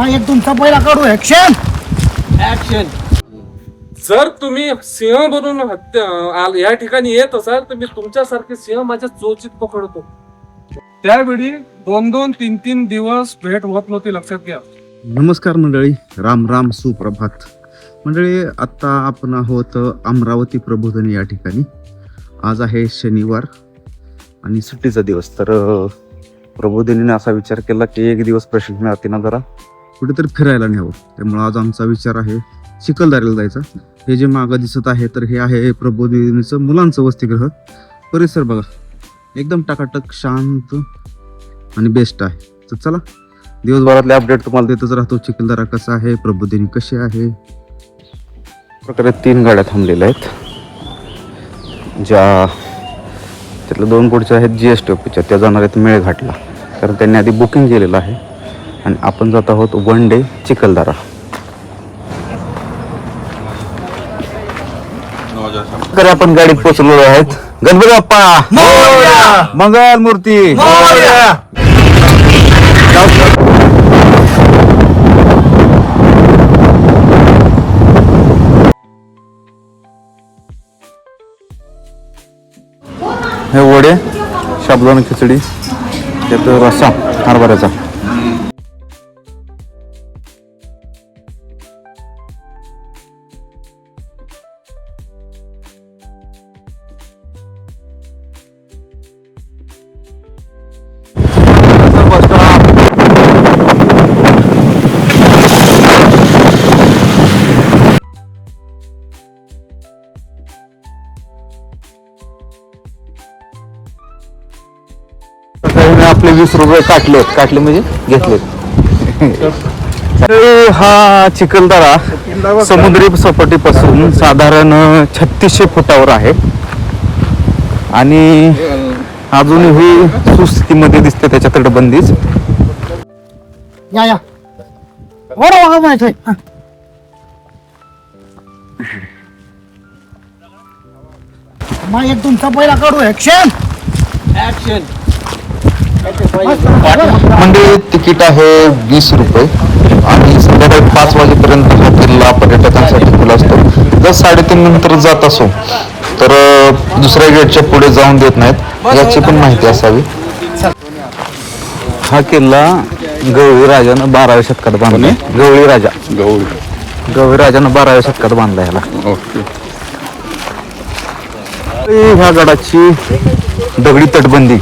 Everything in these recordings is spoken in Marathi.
एक तुमचा पहिला काढू ऍक्शन. ऍक्शन. जर तुम्ही सिंह बनून या ठिकाणी येत असाल तर मी तुमच्यासारखे सिंह माझ्या चोचीत पकडतो. त्यावेळी 2-2, 3-3 दिवस भेट होत नव्हती, लक्षात घ्या. नमस्कार मंडळी, राम राम सुप्रभात मंडळी. आता आपण आहोत अमरावती प्रबोधिनी या ठिकाणी. आज आहे शनिवार आणि सुट्टीचा दिवस. तर प्रबोधिनीने असा विचार केला की एक दिवस प्रशिक्षणार्थींना जरा कुठेतरी फिरायला न्यावं. त्यामुळे आज आमचा विचार आहे चिखलदऱ्याला जायचा. हे जे मागं दिसत आहे तर हे आहे प्रबोधिनीचं मुलांचं वसतिगृह. परिसर बघा, एकदम टकाटक, शांत आणि बेस्ट आहे. तर चला, दिवसभरातले अपडेट तुम्हाला देतच राहतो. चिखलदरा कसा आहे, प्रबोधिनी कशी आहे. प्रकारे 3 गाड्या थांबलेल्या आहेत, ज्या त्यातल्या 2 पुढच्या आहेत GSTOPच्या. त्या जाणार आहेत मेळघाटला, कारण त्यांनी आधी बुकिंग केलेलं आहे. आणि आपण जात आहोत 1 डे चिखलदरा. तर आपण गाडीत पोहोचलो आहेत. गणपती बाप्पा मंगल मूर्ती. हे वडे, साबुदाणा खिचडी, त्यात रस्सा हरभऱ्याचा. आपले 20 रुपये काटले म्हणजे घेतलेत. हा चिखलदरा समुद्री सपाटीपासून साधारण 3600 फुटावर आहे आणि अजूनही सुस्थितीमध्ये दिसते त्याच्या तटबंदीच. या बरोबर माहिती. एक तुमचा पहिला काढू ऍक्शन. ऍक्शन. म्हणजे तिकीट आहे 20 रुपये आणि संध्याकाळी 5 वाजेपर्यंत हा किल्ला पर्यटकांसाठी खुला असतो. जर 3:30 नंतर जात असो तर दुसऱ्या गेटच्या पुढे जाऊन देत नाहीत, याची पण माहिती असावी. हा किल्ला गवळी राजानं 12व्या शतकात बांधला. गवळी राजानं 12व्या शतकात बांधला ह्याला. ह्या गडाची दगडी तटबंदी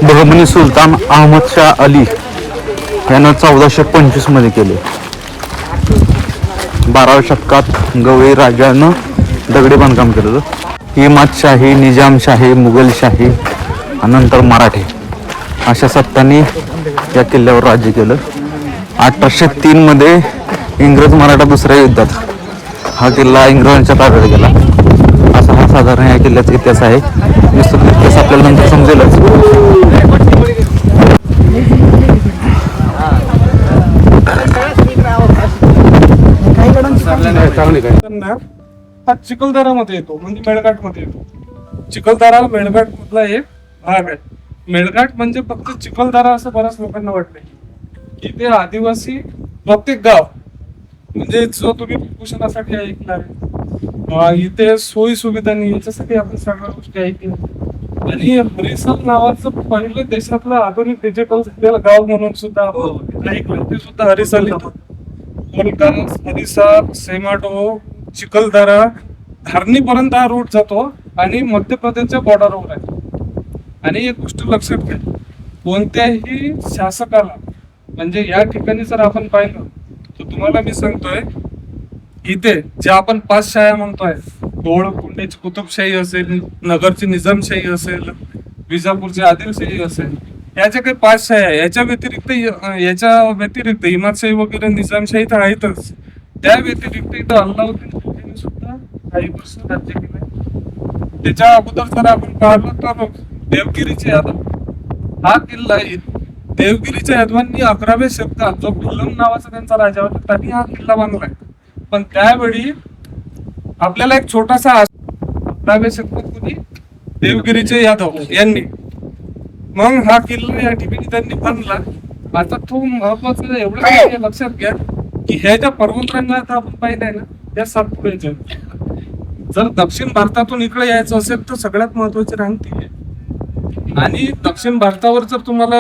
बहमनी सुलतान अहमद शाह अली यानं 1425 मध्ये केले. 12व्या शतकात गवळी राजानं दगडी बांधकाम केलं. इमादशाही, निजामशाही, मुघलशाही आणि नंतर मराठे अशा सत्तांनी या किल्ल्यावर राज्य केलं. 1803 मध्ये इंग्रज मराठा दुसऱ्या युद्धात हा किल्ला इंग्रजांच्या ताब्यात गेला. असा हा साधारण या किल्ल्याचा इतिहास आहे. विस्तृत इतिहास आपल्याला नंतर समजेलच. हा चिखलदरामध्ये येतो, म्हणजे मेळघाट मध्ये येतो. चिखलदरा मेळघाट मधला एक भाग आहे. मेळघाट म्हणजे फक्त चिखलदरा असं बऱ्याच लोकांना वाटलंय. इथे आदिवासी प्रत्येक गाव, म्हणजे जो तुम्ही कुपोषणासाठी ऐकलाय, इथे सोयी सुविधा नाही, याच्यासाठी आपण सगळ्या गोष्टी ऐकल्या. आणि हरिसल नावाचं पहिलं देशातलं आधुनिक डिजिटल झालेलं गाव म्हणून सुद्धा आपण ऐकलं. ते सुद्धा हरिसल येतो. हरिसाल, सेमाडो, चिखलदरा, धारणीपर्यंत हा रूट जातो आणि मध्य प्रदेशच्या बॉर्डरवर आहे. आणि एक गोष्ट लक्षात घ्या, कोणत्याही शासकाला, म्हणजे या ठिकाणी जर आपण पाहिलं तर तुम्हाला मी सांगतोय, इथे जे आपण 5 शाह्या म्हणतोय, गोवळकोंड्याची कुतुबशाही असेल, नगरची निजामशाही असेल, विजापूरची आदिलशाही असेल, याच्या काही 5 शाह्या, याच्या व्यतिरिक्त इमादशाही वगैरे निजामशाही तर आहेतच. त्या व्यतिरिक्त इथं अल्लाउद्दीन खिलजीने सुद्धा काही वर्ष राज्य केलंय. त्याच्या अगोदर जर आपण पाहिलं तर देवगिरीचे यादव, हा किल्ला देवगिरीच्या यादवांनी 11व्या शतकात, जो पिल्लम नावाचा त्यांचा राजा होता, त्यांनी हा किल्ला बांधलाय. पण त्यावेळी आपल्याला एक छोटासा 11व्या शतकात कोणी, देवगिरीचे यादव यांनी, मग हा किल्ला या ठिकाणी त्यांनी बांधला आता तो महत्वाचं एवढं लक्षात घ्या की ह्या ज्या पर्वतरांगा आता आपण पाहिलंय ना त्या सातपुड्याच्या. जर दक्षिण भारतातून इकडे यायचं असेल तर सगळ्यात महत्वाची रांग ती आहे. आणि दक्षिण भारतावर जर तुम्हाला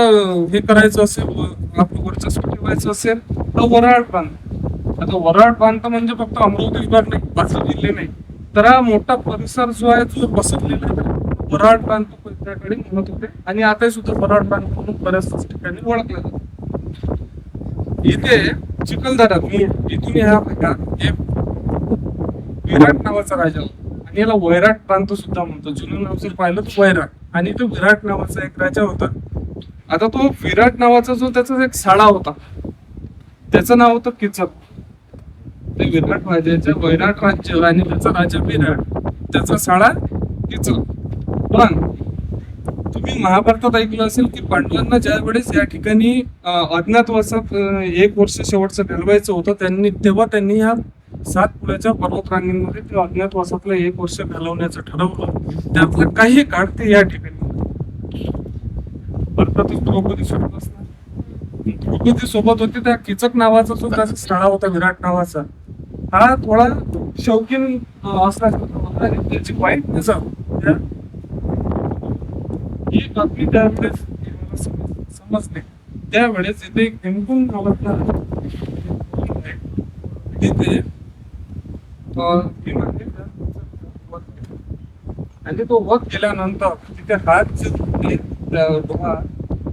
हे करायचं असेल, आपलं वर्चस्व ठेवायचं असेल तर वऱ्हाड प्रांत. आता वऱ्हाड प्रांत म्हणजे फक्त अमरावती विभाग नाही, 5 जिल्हे नाही, तर हा मोठा परिसर जो आहे तो बसवलेला आहे. वऱ्हाड प्रांत त्याकडे म्हणत होते आणि आता सुद्धा वऱ्हाड प्रांत म्हणून बऱ्याच ठिकाणी ओळखला जातो. इथे चिखलदरा इथून ह्या भागात विराट नावाचा राजा होता आणि याला वैराट प्रांत सुद्धा म्हणतो. जुनं नाव जर पाहिलं तर वैराट, आणि तो विराट नावाचा एक राजा होता. आता तो विराट नावाचा जो त्याचा एक साडा होता त्याचं नाव होतं किचक. ते विराट राजाच्या वैराट राज्य आणि त्याचा राजा विराट, त्याचा साडा किचक. पण तुम्ही महाभारतात ऐकलं असेल की पांडवांना ज्या वेळेस या ठिकाणी अज्ञातवासात 1 वर्ष शेवटचं घालवायचं होतं तेव्हा त्यांनी ह्या सातपुड्याच्या पर्वतरांगेमध्ये ते अज्ञातवासातलं 1 वर्ष घालवण्याचं ठरवलं. त्यातलं काही काळ ते या ठिकाणी भारतातच द्रौपदी सोबत असणार. द्रौपदी सोबत होती. त्या किचक नावाचा जो त्याचा साडा होता विराट नावाचा, हा थोडा शौकीन असल्यासारखा होता आणि त्याची वाईट नजर ही बातमी त्यावेळेस समजले. त्यावेळेस इथे हेमकुंड नावाचा तिथे आणि तो वध केल्यानंतर तिथे हात जे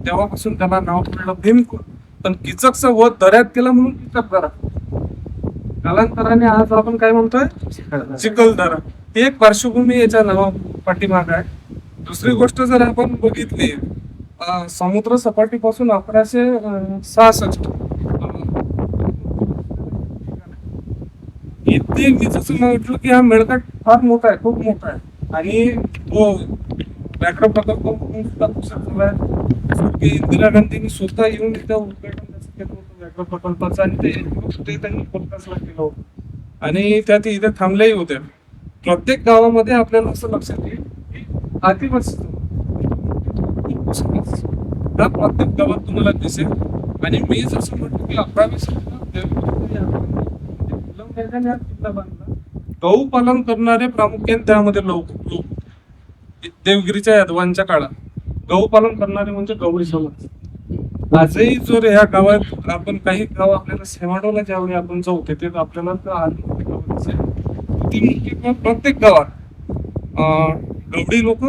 तेव्हापासून त्याला नाव पडलं भीमकुंड. पण किचकचा वध दऱ्यात केला म्हणून किचकदरा. कालांतराने आज आपण काय म्हणतोय चिखलदरा. ही एक पार्श्वभूमी याच्या नावा पाठीमाग आहे. दुसरी गोष्ट जर आपण बघितली, समुद्र सपाटीपासून 1166 इथे मी जसं म्हटलं की हा मेळघाट फार मोठा आहे, खूप मोठा आहे. आणि तो व्याघ्र प्रकल्प म्हणून सुद्धा घोषित झालाय. इंदिरा गांधींनी स्वतः येऊन इथं उद्घाटन केलं होतं व्याघ्र प्रकल्पाचं आणि ते त्यांनी कोलकाताला केलं होतं आणि त्यात इथे थांबल्याही होत्या. प्रत्येक गावामध्ये आपल्याला असं लक्षात येईल की आदिवासी हा प्रत्येक गावात तुम्हाला दिसेल. आणि मी जसं म्हटलं की 11वी किल्ला बांधला. गहू पालन करणारे प्रामुख्याने त्यामध्ये लोक देवगिरीच्या यादवांच्या काळात गहू पालन करणारे म्हणजे गवळी समाज. आजही जर ह्या गावात आपण काही गाव आपल्याला सेवाडोला ज्यावेळी आपण जाऊ तिथे आपल्याला गाव दिसेल. प्रत्येक गावात गवडी लोक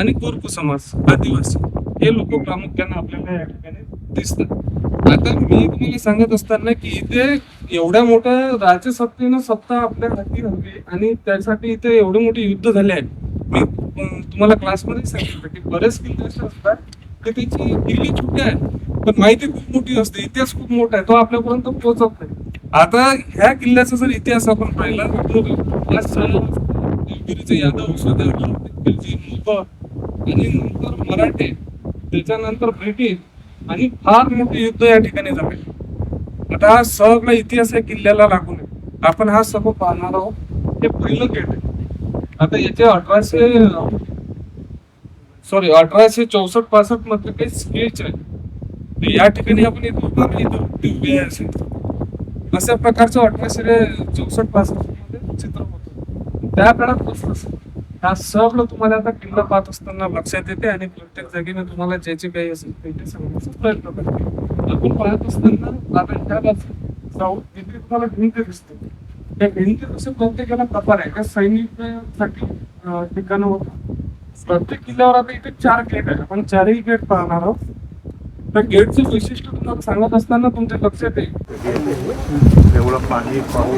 आणि कोरकू समाज आदिवासी हे लोक प्रामुख्याने आपल्याला या ठिकाणी दिसतात. आता मी तुम्हाला सांगत असताना की इथे एवढ्या मोठ्या राजसत्तेनं सत्ता आपल्या हाती हवी आणि त्यासाठी इथे एवढे मोठे युद्ध झाले आहेत. मी तुम्हाला क्लासमध्ये सांगितलं की बरेच किल्ले असे असतात की त्याची किल्ले छोटे आहेत पण माहिती खूप मोठी असते, इतिहास खूप मोठा आहे, तो आपल्यापर्यंत पोहोचत नाही. आता ह्या किल्ल्याचा जर इतिहास आपण पाहिला देवगिरीचे यादव, आणि नंतर मराठे, त्याच्यानंतर ब्रिटिश आणि फार मोठे युद्ध या ठिकाणी झाले. आता हा सगळा इतिहास या किल्ल्याला लागून आहे. आपण हा सर्व पाहणार आहोत. हे पहिलं गेट आहे. आता याचे 1864-65 मध्ये काही स्केच आहे. या ठिकाणी आपण इथं अशा प्रकारचं 1864-65 मध्ये चित्र होतं. त्या काळात कसं हा सगळं तुम्हाला आता किल्ला पाहत असताना लक्षात येते आणि प्रत्येक जागेने तुम्हाला ज्याचे काही असेल ते सांगण्याचा प्रयत्न करते. आपण पाहत असताना आता ह्या बाजू जाऊन तिथे तुम्हाला भिंत दिसते. त्या भिंती कसं प्रत्येकाला प्रकार आहे. त्या सैनिकांसाठी ठिकाणं होतं. प्रत्येक किल्ल्यावर आता इथे 4 गेट आहे. आपण 4ही गेट पाहणार आहोत. त्या गेटचं वैशिष्ट्य तुम्हाला सांगत असताना तुमच्या लक्षात येईल. एवढं पाणी पाऊस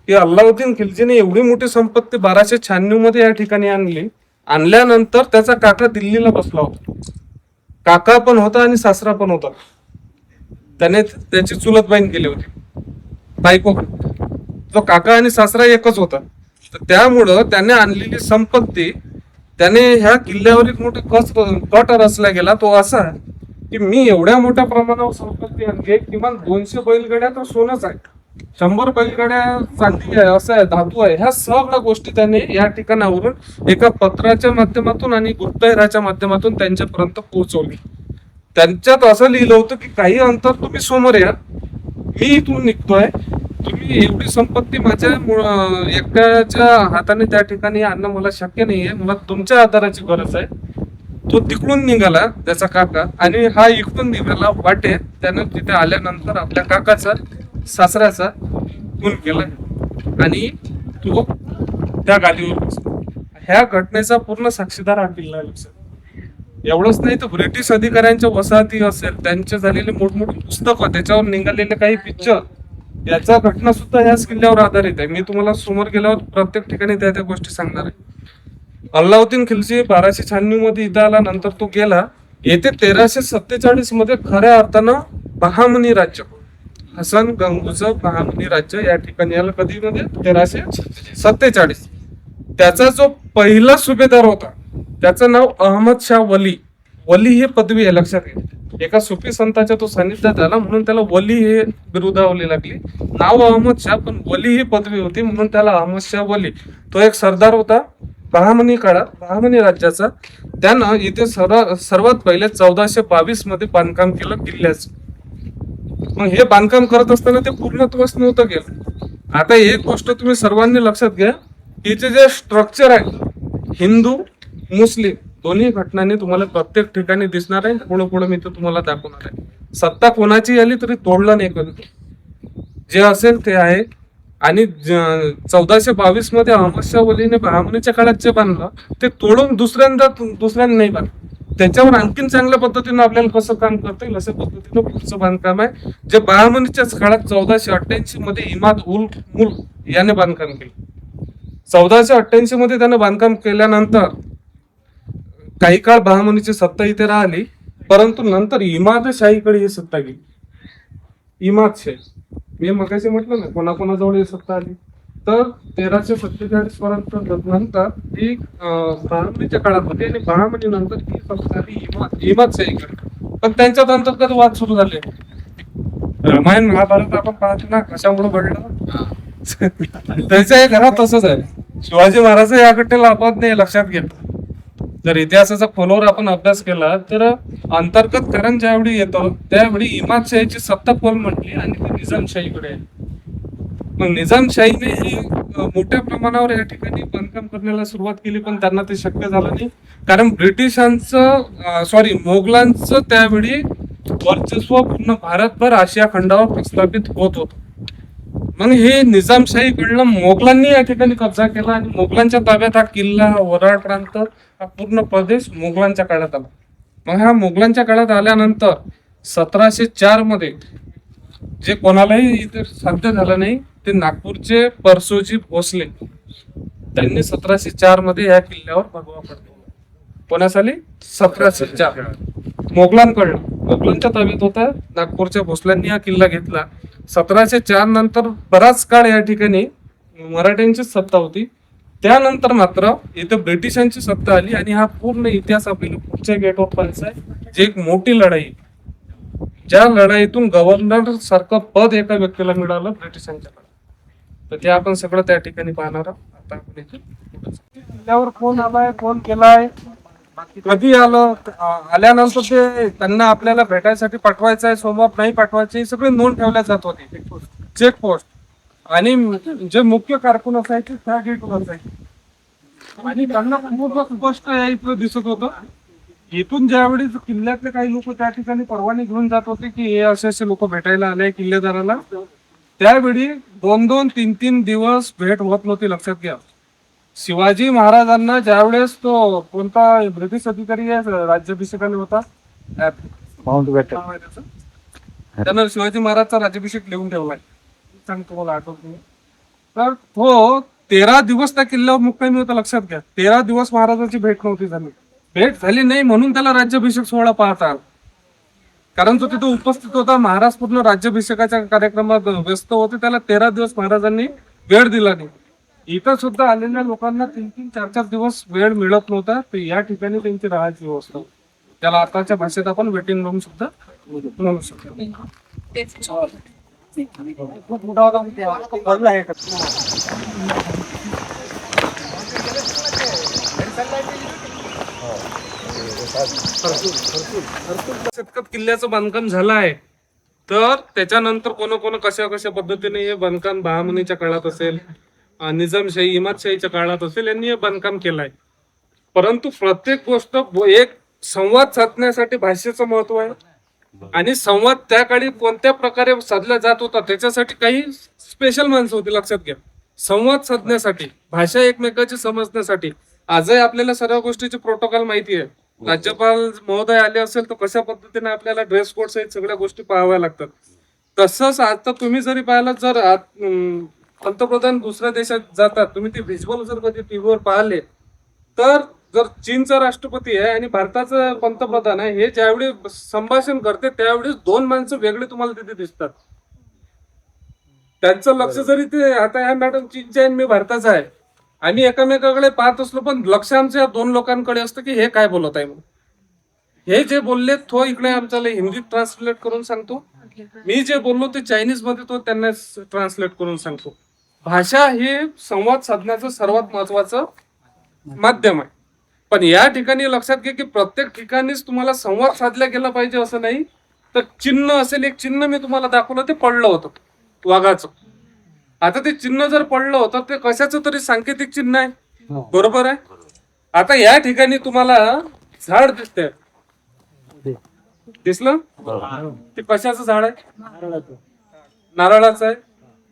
की अल्लाउद्दीन खिलजीने एवढी मोठी संपत्ती 1296 मध्ये या ठिकाणी आणली. आणल्यानंतर त्याचा काका दिल्लीला बसला होता. काका पण होता आणि सासरा पण होता. त्याने त्याची चुलत बहीण केली होती, बायको. तो काका आणि सासरा एकच होता. तर त्यामुळं त्याने आणलेली संपत्ती त्याने ह्या किल्ल्यावर एक मोठा कट रचला गेला. तो असा की मी एवढ्या मोठ्या प्रमाणावर संपत्ती आणली, किमान 200 बैलगाड्या तर सोनच आहे. 100 बैलगाड्या चांदी आहे, असं आहे, धातू आहे, ह्या सगळ्या गोष्टी त्याने या ठिकाणावरून एका पत्राच्या माध्यमातून आणि गुप्तहेराच्या माध्यमातून त्यांच्यापर्यंत पोहोचवली. त्यांच्यात असं लिहिलं होतं की काही अंतर तुम्ही समोर या, मी इथून निघतोय, तुम्ही एवढी संपत्ती माझ्या एकट्याच्या हाताने त्या ठिकाणी आणणं मला शक्य नाहीये, मला तुमच्या आधाराची गरज आहे. तो तिकडून निघाला त्याचा काका, आणि हा इकडून निघाला वाटे. त्यानं तिथे आल्यानंतर आपल्या काकाचा सासऱ्याचा खून केला आणि तो त्या गादीवर बसला. ह्या घटनेचा पूर्ण साक्षीदार हा किल्ला आहे लक्षात. एवढंच नाही तर ब्रिटिश अधिकाऱ्यांच्या वसाहती असेल, त्यांचे झालेले मोठमोठे पुस्तकं, त्याच्यावर निघालेले काही पिक्चर, याचा घटना सुद्धा ह्याच किल्ल्यावर आधारित आहे. मी तुम्हाला समोर गेल्यावर प्रत्येक ठिकाणी त्या त्या गोष्टी सांगणार आहे. अल्लाउद्दीन खिलजी 1296 मध्ये इथं आला, नंतर तो गेला. येथे 1347 मध्ये खऱ्या अर्थानं बहामनी राज्य, हसन गंगूचं बहामनी राज्य या ठिकाणी आलं. कधी मध्ये 1347. त्याचा जो पहिला सुभेदार होता त्याचं नाव अहमद शाह वली. वली हे पदवी आहे लक्षात घ्या. एका सुफी संताच्या तो सानिध्यात आला म्हणून त्याला वली हे बिरुदावली लागली. नाव अहमद शाह पण वली ही पदवी होती म्हणून त्याला अहमद शाह वली. तो एक सरदार होता बहामनी काळात, बहामनी राज्याचा. त्यानं इथे सर्वात पहिले 1422 मध्ये बांधकाम केलं किल्ल्याचं. मग हे बांधकाम करत असताना ते पूर्णत्वास नव्हतं गेलं. आता एक गोष्ट तुम्ही सर्वांनी लक्षात घ्या, इथे जे स्ट्रक्चर आहे हिंदू मुस्लिम दोन्ही घटनांनी तुम्हाला प्रत्येक ठिकाणी दिसणार आहे. पुढे पुढे मी तर तुम्हाला दाखवणार आहे. सत्ता कोणाची आली तरी तोडलं नाही कधी, जे असेल ते आहे. आणि 1422 मध्ये अहमद शाह वलीने बहामनीच्या काळात जे बांधलं ते तोडून दुसऱ्यांदा नाही बांधलं. त्याच्यावर आणखीन चांगल्या पद्धतीने आपल्याला कसं काम करता येईल अशा पद्धतीनं पुढचं बांधकाम आहे, जे बहामनीच्याच काळात 1488 मध्ये इमाद उल मुल्क याने बांधकाम केलं. 1488 मध्ये त्याने बांधकाम केल्यानंतर काही काळ बहामनीची सत्ता इथे राहिली, परंतु नंतर इमादशाहीकडे ही सत्ता गेली. इमादशाही मी मगाशी म्हटलं ना कोणाकोणाजवळ ही सत्ता आली, तर 1347 पर्यंत नंतर ही बहामनीच्या काळात होती आणि बहामनी नंतर ही सत्ता आली इमादशाहीकडे. पण त्यांच्यात अंतर्गत वाद सुरू झाले. रामायण महाभारत आपण पाहतो ना कशामुळे घडलं, त्याच्या घरात तसंच आहे. शिवाजी महाराज या घटनेला अपवाद नाही लक्षात घेतलं. जर इतिहासाचा खोलवर आपण अभ्यास केला तर अंतर्गत कारण ज्यावेळी येतो त्यावेळी इमादशाहीची सत्ता कोण म्हटली आणि ती निजामशाहीकडे आहे. मग निजामशाहीने ही मोठ्या प्रमाणावर या ठिकाणी बांधकाम करण्याला सुरुवात केली, पण त्यांना ते शक्य झालं नाही, कारण मोगलांचं त्यावेळी वर्चस्व पूर्ण भारतभर आशिया खंडावर प्रस्थापित होत होतं. मग हे निजामशाहीकडनं मोगलांनी या ठिकाणी कब्जा केला आणि मोगलांच्या ताब्यात हा किल्ला, वराड प्रांत, हा पूर्ण प्रदेश मोगलांच्या काळात आला. मग ह्या मोगलांच्या काळात आल्यानंतर 1704 मध्ये जे कोणालाही इथे साध्य झालं नाही ते नागपूरचे परसोजी भोसले, त्यांनी 1704 मध्ये या किल्ल्यावर भगवा पडतो. कोणासाली 1704 मोगलांकडनं, मोगलांच्या ताब्यात होता. नागपूरच्या भोसल्यांनी हा किल्ला घेतला. 1704 नंतर बराच काळ या ठिकाणी मराठ्यांची सत्ता होती. त्यानंतर मात्र इथे ब्रिटिशांची सत्ता आली आणि हा पूर्ण इतिहास आपल्याला पुढच्या गेटवर पाहायचा आहे, जी एक मोठी लढाई, ज्या लढाईतून गव्हर्नर सारखं पद एका व्यक्तीला मिळालं ब्रिटिशांच्या काळात. तर ते आपण सगळं त्या ठिकाणी पाहणार आहोत. आता आपण इथे किल्ल्यावर कोण आलाय, कोण केलाय, कधी आलं, आल्यानंतर ते त्यांना आपल्याला भेटायसाठी पाठवायचं आहे, सोबत नाही पाठवायचे, सगळे नोंद ठेवल्या जात होते. चेकपोस्ट आणि जे मुख्य कारकून असायचे त्या गेटवर असायचे आणि त्यांना पूर्ण स्पष्ट इथं दिसत होतं. इथून ज्यावेळी किल्ल्यातले काही लोक त्या ठिकाणी परवानगी घेऊन जात होते की हे असे लोक भेटायला आले किल्लेदाराला, त्यावेळी 2-2, 3-3 दिवस भेट होत नव्हती. लक्षात घ्या, शिवाजी महाराजांना ज्यावेळेस तो कोणता ब्रिटिश अधिकारी आहे राज्याभिषेकाने होता, त्यानं शिवाजी महाराजचा राज्याभिषेक लिहून ठेवलाय, सांगतो मला आठवत नाही. तर तो 13 दिवस त्या किल्ल्यावर मुक्कामी होता. लक्षात घ्या, 13 दिवस महाराजांची भेट नव्हती झाली. भेट झाली नाही म्हणून त्याला राज्याभिषेक सोहळा पाहता आला, कारण तो तिथे उपस्थित होता. महाराज पूर्ण राज्याभिषेकाच्या कार्यक्रमात व्यस्त होते, त्याला 13 दिवस महाराजांनी वेळ दिला नाही. इथं सुद्धा आलेल्या लोकांना 3-3, 4-4 दिवस वेळ मिळत नव्हता. तर या ठिकाणी त्यांची राहायची व्यवस्था, त्याला आताच्या भाषेत आपण वेटिंग रूम सुद्धा म्हणू शकतो. मोठा होता ते पडला आहे. शतकात किल्ल्याचं बांधकाम झालं आहे. तर त्याच्यानंतर कोण कशा पद्धतीने हे बांधकाम बहामनीच्या काळात असेल, निजामशाही इमादशाहीच्या काळात असेल, यांनी हे बांधकाम केलं आहे. परंतु प्रत्येक गोष्ट एक संवाद साधण्यासाठी भाषेचं महत्व आहे. आणि संवाद त्या काळी कोणत्या प्रकारे साधला जात होता त्याच्यासाठी काही स्पेशल माणसं होती. लक्षात घ्या, संवाद साधण्यासाठी, भाषा एकमेकाची समजण्यासाठी. आजही आपल्याला सर्व गोष्टीची प्रोटोकॉल माहिती आहे. राज्यपाल महोदय आले असेल तर कशा पद्धतीने आपल्याला ड्रेस कोड सहित सगळ्या गोष्टी पाहाव्या लागतात. तसंच आता तुम्ही जरी पाहिलं, जर पंतप्रधान दुसऱ्या देशात जातात, तुम्ही ते व्हिज्युअल जर कधी टीव्हीवर पाहिले, तर जर चीनचा राष्ट्रपती आहे आणि भारताचा पंतप्रधान आहे, हे ज्यावेळी संभाषण करते त्यावेळी दोन माणसं वेगळे तुम्हाला तिथे दिसतात. त्यांचं लक्ष जरी ते, आता ह्या मॅडम चीनच्या आहे, मी भारताचा आहे, आम्ही एकमेकाकडे पाहत असलो, पण लक्ष आमच्या दोन लोकांकडे असतं की हे काय बोलत आहे म्हणून. हे जे बोलले तो इकडे आमच्याला हिंदीत ट्रान्सलेट करून सांगतो, मी जे बोललो ते चायनीज मध्ये तो त्यांना ट्रान्सलेट करून सांगतो. भाषा हे संवाद साधण्याचं सर्वात महत्वाचं माध्यम आहे. पण या ठिकाणी लक्षात घ्या की प्रत्येक ठिकाणीच तुम्हाला संवाद साधला गेला पाहिजे असं नाही. तर चिन्ह असेल, एक चिन्ह मी तुम्हाला दाखवलं, ते पडलं होतं वाघाचं. आता ते चिन्ह जर पडलं होतं ते कशाचं तरी सांकेतिक चिन्ह आहे, बरोबर आहे. आता या ठिकाणी तुम्हाला झाड दिसतंय, दिसलं? ते कशाचं झाड आहे? नारळाचं आहे.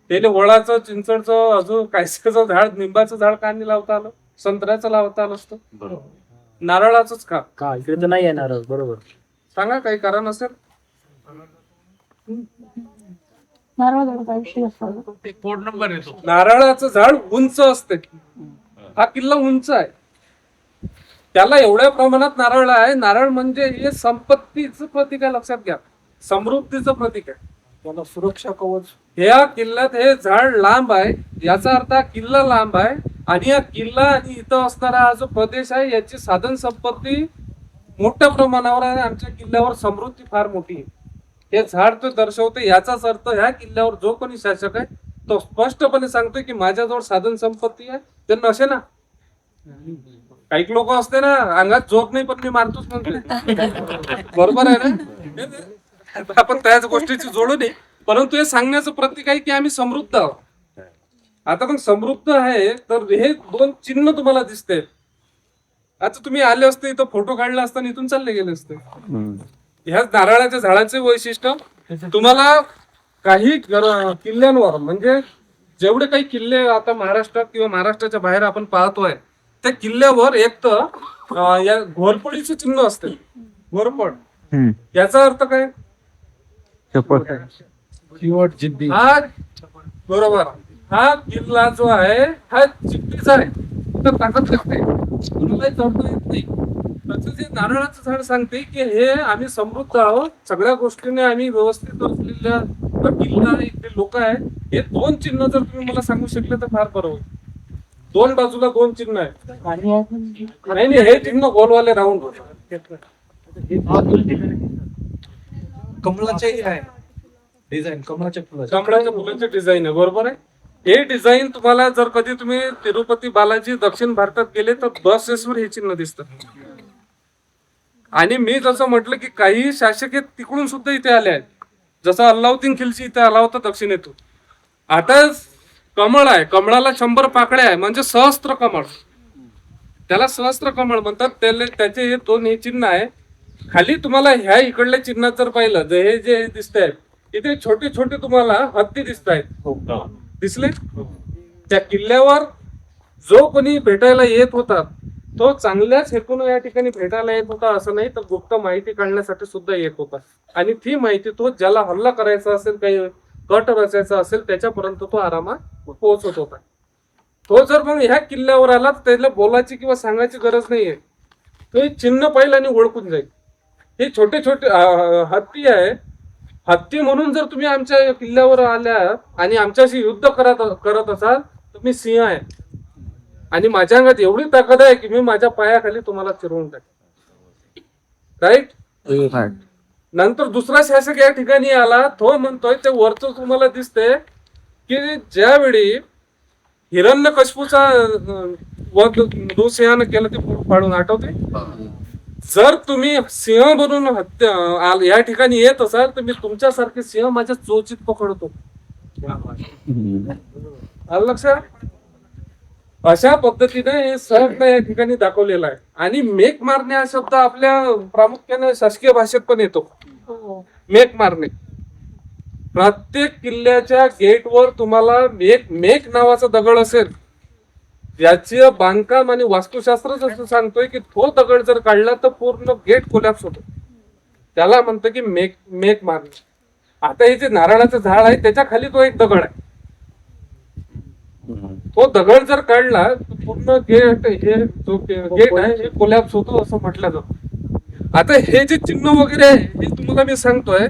त्याला वळाचं, चिंचडचं, अजून कायचं झाड, निंबाचं झाड का नाही लावता आलं? संत्र्याचं लावता आलं असतं, नारळाचंच का इकडे तर नाही आहे नारळ, बरोबर. सांगा, काही कारण असेल? नारळाचं झाड उंच असते. हा किल्ला उंच आहे, त्याला एवढ्या प्रमाणात नारळ आहे. नारळ म्हणजे हे संपत्तीचं प्रतीक आहे. लक्षात घ्या, समृद्धीचं प्रतीक आहे. त्याला सुरक्षा कवच. या किल्ल्यात हे झाड लांब आहे, याचा अर्थ हा किल्ला लांब आहे. आणि या किल्ला आणि इथं असणारा हा जो प्रदेश आहे, याची साधन संपत्ती मोठ्या प्रमाणावर आहे. आमच्या किल्ल्यावर समृद्धी फार मोठी आहे. हे झाड तो दर्शवते. याचाच अर्थ ह्या किल्ल्यावर जो कोणी शासक आहे तो स्पष्टपणे सांगतोय की माझ्याजवळ साधन संपत्ती आहे. ते नसे ना, काही लोक असते ना, अंगात जोक नाही पण मी मारतोच म्हणते, बरोबर आहे ना. आपण त्याच गोष्टीची जोडू नये, परंतु हे सांगण्याचं प्रतीक आहे की आम्ही समृद्ध आहोत. आता पण समृद्ध आहे तर हे दोन चिन्ह तुम्हाला दिसते. आता तुम्ही आले असते इथं, फोटो काढला असताना इथून चालले गेले असते. ह्या नारळाच्या झाडाचे वैशिष्ट्य तुम्हाला काही किल्ल्यांवर, म्हणजे जेवढे काही किल्ले आता महाराष्ट्रात किंवा महाराष्ट्राच्या बाहेर आपण पाहतोय, त्या किल्ल्यावर एक तर या घोरपडीचे चिन्ह असते. घोरपड याचा अर्थ काय? जिद्दी. हा, बरोबर. हा किल्ला जो आहे हा चित्तीचा आहे, तर ताकद लागते, कुणालाही चढता येत नाही. तसंच हे नारळाचं झाड सांगते की हे आम्ही समृद्ध आहोत, सगळ्या गोष्टीने आम्ही व्यवस्थित असलेल्या किल्ला इथले लोक आहे. हे दोन चिन्ह जर तुम्ही मला सांगू शकले तर फार बरं होईल. दोन बाजूला दोन चिन्ह आहेत. नाही, हे चिन्ह गोलवाले राऊंड कमळाचे आहे डिझाईन, कमळाच्या फुलाचे डिझाईन आहे, बरोबर आहे. हे डिझाईन तुम्हाला जर कधी तुम्ही तिरुपती बालाजी दक्षिण भारतात गेले तर बसेसवर हे चिन्ह दिसतं. आणि मी जसं म्हटलं की काही शासक तिकडून सुद्धा इथे आले आहेत. जसं अल्लाउद्दीन खिलजी इथे आला होता दक्षिणेतून. आता कमळ आहे, कमळाला 100 पाकळ्या आहे, म्हणजे सहस्त्र कमळ, त्याला सहस्त्र कमळ म्हणतात. त्याचे हे दोन हे चिन्ह आहे. खाली तुम्हाला ह्या इकडल्या चिन्हात जर पाहिलं, हे जे दिसत आहेत इथे छोटे छोटे तुम्हाला हत्ती दिसत आहेत, दिसले? त्या किल्ल्यावर जो कोणी भेटायला येत होता तो चांगल्याच हेतून या ठिकाणी भेटायला येत होता असं नाही, तर गुप्त माहिती काढण्यासाठी सुद्धा येत होता. आणि ती माहिती तो ज्याला हल्ला करायचा असेल, काही कट रचायचा असेल, त्याच्यापर्यंत तो आरामात पोहोचत होता. तो जर मग ह्या किल्ल्यावर आला तर त्याला बोलायची किंवा सांगायची गरज नाहीये, तो हे चिन्ह पाहिलं आणि ओळखून जाईल. हे छोटे छोटे हत्ती आहे. हत्ती म्हणून जर तुम्ही आमच्या किल्ल्यावर आल्या आणि आमच्याशी युद्ध करत असाल तर मी सिंह आहे आणि माझ्या अंगात एवढी ताकद आहे की मी माझ्या पायाखाली तुम्हाला चिरवून टाकेन. राईट? नंतर दुसरा शासक या ठिकाणी आला, तो म्हणतोय ते वरचं तुम्हाला दिसते की ज्यावेळी हिरण्यकश्यपूचा वध जो सिंहानं केलं ते पाडून आठवते. जर तुम्ही सिंह बनून या ठिकाणी येत असाल तर मी तुमच्यासारखे सिंह माझ्या चोचीत पकडतो. आलं लक्षात? अशा पद्धतीने हे सहज या ठिकाणी दाखवलेलं आहे. आणि मेक मारणे हा शब्द आपल्या प्रामुख्याने शासकीय भाषेत पण येतो. मेक मारणे. प्रत्येक किल्ल्याच्या गेटवर तुम्हाला मेक नावाचा दगड असेल, याचे बांधकाम आणि वास्तुशास्त्रच असं सांगतोय की तो दगड जर काढला तर पूर्ण गेट कोलॅप्स होतो. त्याला म्हणतं की मेक मारणे. आता हे जे नारळाचं झाड आहे त्याच्या खाली तो एक दगड आहे. तो दगड जर काढला तर पूर्ण गेट आहे हे कोलॅप्स होतो असं म्हटलं जातं. आता हे जे चिन्ह वगैरे आहे हे तुम्हाला मी सांगतोय.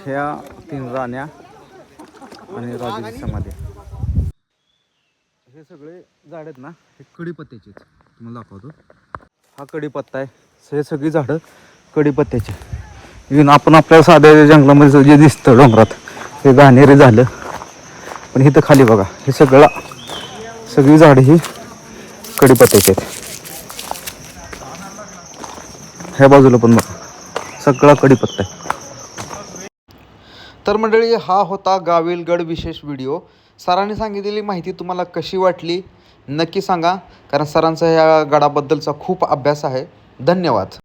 ह्या 3 राण्या आणि राजाची समाधी. हे सगळे झाड आहेत ना, हे कडीपत्त्याचे तुम्हाला दाखवतो. हा कडीपत्ता आहे. हे सगळी झाडं कडीपत्त्याची. इव्हन आपण आपल्या साध्या जंगलामध्ये जे दिसतं डोंगरात हे घाणेरी झालं, पण इथं खाली बघा हे सगळी झाडं ही कडीपत्त्याची आहेत. ह्या बाजूला पण बघा सगळा कडीपत्ता आहे. तर मंडळी, हा होता गाविलगड विशेष व्हिडिओ. सरांनी सांगितलेली माहिती तुम्हाला कशी वाटली नक्की सांगा, कारण सरांचा ह्या गडाबद्दलचा खूप अभ्यास आहे. धन्यवाद.